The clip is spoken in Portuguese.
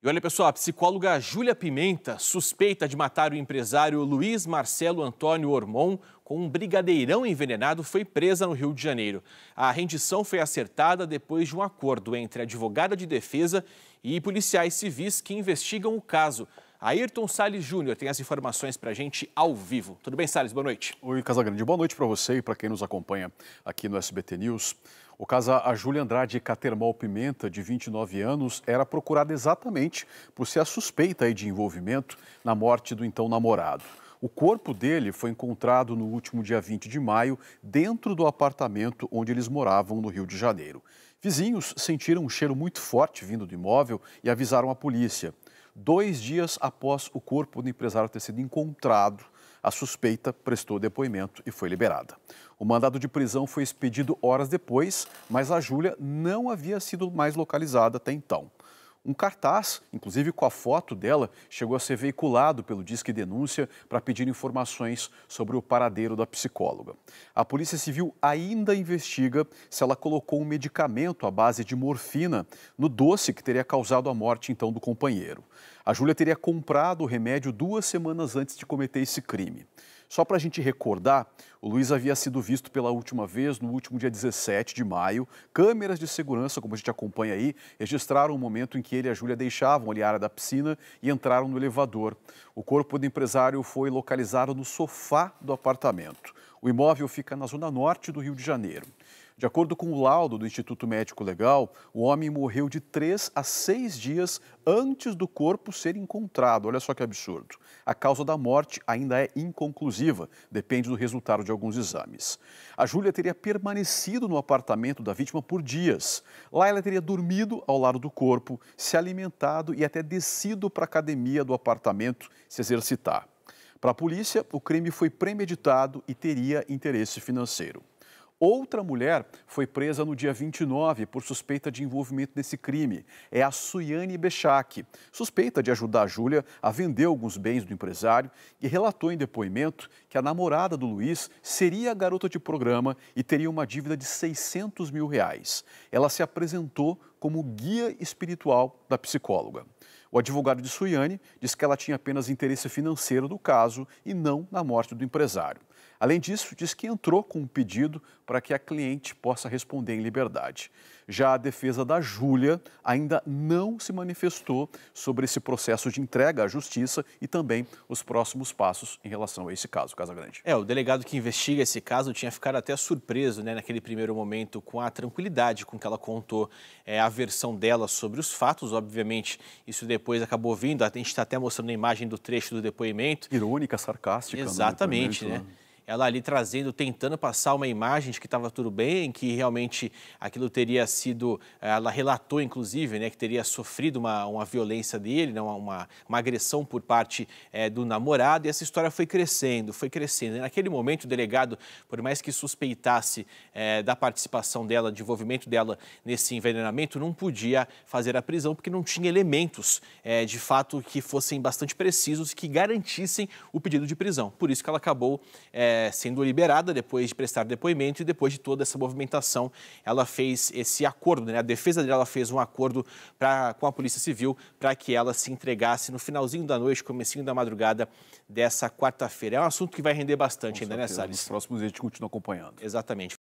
E olha, pessoal, a psicóloga Júlia Pimenta, suspeita de matar o empresário Luiz Marcelo Antônio Ormon com um brigadeirão envenenado, foi presa no Rio de Janeiro. A rendição foi acertada depois de um acordo entre a advogada de defesa e policiais civis que investigam o caso. Ayrton Salles Júnior tem as informações para a gente ao vivo. Tudo bem, Salles? Boa noite. Oi, Casagrande. Boa noite para você e para quem nos acompanha aqui no SBT News. O caso a Júlia Andrade Catermal Pimenta, de 29 anos, era procurada exatamente por ser a suspeita de envolvimento na morte do então namorado. O corpo dele foi encontrado no último dia 20 de maio, dentro do apartamento onde eles moravam no Rio de Janeiro. Vizinhos sentiram um cheiro muito forte vindo do imóvel e avisaram a polícia. 2 dias após o corpo do empresário ter sido encontrado, a suspeita prestou depoimento e foi liberada. O mandado de prisão foi expedido horas depois, mas a Júlia não havia sido mais localizada até então. Um cartaz, inclusive com a foto dela, chegou a ser veiculado pelo Disque Denúncia para pedir informações sobre o paradeiro da psicóloga. A Polícia Civil ainda investiga se ela colocou um medicamento à base de morfina no doce que teria causado a morte, então, do companheiro. A Júlia teria comprado o remédio 2 semanas antes de cometer esse crime. Só para a gente recordar, o Luiz havia sido visto pela última vez no último dia 17 de maio. Câmeras de segurança, como a gente acompanha aí, registraram o momento em que ele e a Júlia deixavam ali a área da piscina e entraram no elevador. O corpo do empresário foi localizado no sofá do apartamento. O imóvel fica na zona norte do Rio de Janeiro. De acordo com o laudo do Instituto Médico Legal, o homem morreu de 3 a 6 dias antes do corpo ser encontrado. Olha só que absurdo. A causa da morte ainda é inconclusiva, depende do resultado de alguns exames. A Júlia teria permanecido no apartamento da vítima por dias. Lá ela teria dormido ao lado do corpo, se alimentado e até descido para a academia do apartamento se exercitar. Para a polícia, o crime foi premeditado e teria interesse financeiro. Outra mulher foi presa no dia 29 por suspeita de envolvimento nesse crime. É a Suiane Bechak, suspeita de ajudar a Júlia a vender alguns bens do empresário e relatou em depoimento que a namorada do Luiz seria a garota de programa e teria uma dívida de R$600 mil. Ela se apresentou como guia espiritual da psicóloga. O advogado de Suiane disse que ela tinha apenas interesse financeiro do caso e não na morte do empresário. Além disso, diz que entrou com um pedido para que a cliente possa responder em liberdade. Já a defesa da Júlia ainda não se manifestou sobre esse processo de entrega à justiça e também os próximos passos em relação a esse caso, Casagrande. O delegado que investiga esse caso tinha ficado até surpreso, naquele primeiro momento, com a tranquilidade com que ela contou a versão dela sobre os fatos. Obviamente, isso depois acabou vindo, a gente está até mostrando a imagem do trecho do depoimento. Irônica, sarcástica. Exatamente, né? Ela ali tentando passar uma imagem de que estava tudo bem, que realmente aquilo teria sido, ela relatou inclusive, que teria sofrido uma violência dele, uma agressão por parte do namorado, e essa história foi crescendo. E naquele momento o delegado, por mais que suspeitasse da participação dela, de envolvimento dela nesse envenenamento, não podia fazer a prisão porque não tinha elementos de fato que fossem bastante precisos e que garantissem o pedido de prisão. Por isso que ela acabou sendo liberada depois de prestar depoimento e depois de toda essa movimentação, ela fez esse acordo, A defesa dela fez um acordo com a Polícia Civil para que ela se entregasse no finalzinho da noite, comecinho da madrugada dessa quarta-feira. É um assunto que vai render bastante ainda, né, Salles? Nos próximos dias a gente continua acompanhando. Exatamente.